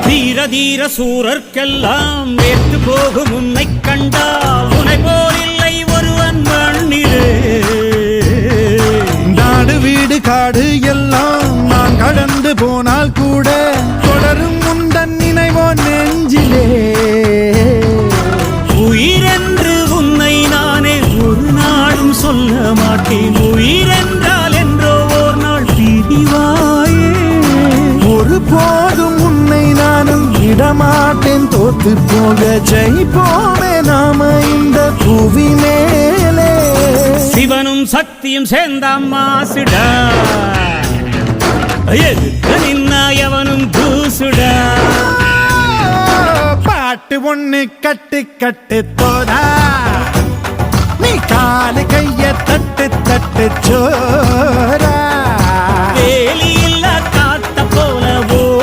தீர தீர சூரர்க்கெல்லாம் வேற்று போகும் உன்னை கண்டால் உனை போல் இல்லை ஒருவன் மண்ணிலே. நாடு வீடு காடு எல்லாம் நான் கடந்து போனால் கூட தொடரும் முந்தன் நினைவோ நெஞ்சிலே. உயிரென்று உன்னை நானே ஒரு நாளும் சொல்ல மாட்டேன். உயிரென்றால் என்றோ ஓர் நாள் பிரிவாயே. ஒரு போதும் உன்னை நானும் விடமாட்டேன். தோத்து போக ஜெயிப்போமே நாம இந்த புவி மேலே. சிவனும் சக்தியும் சேர்ந்தாம் மாசுடா, எதிர்த்து நின்னாயவனும் தூசுடா. பாட்டு ஒண்ணு கட்டு கட்டு தோடா, நீ காலு கைய தட்டு தட்டு சோரா. வேலி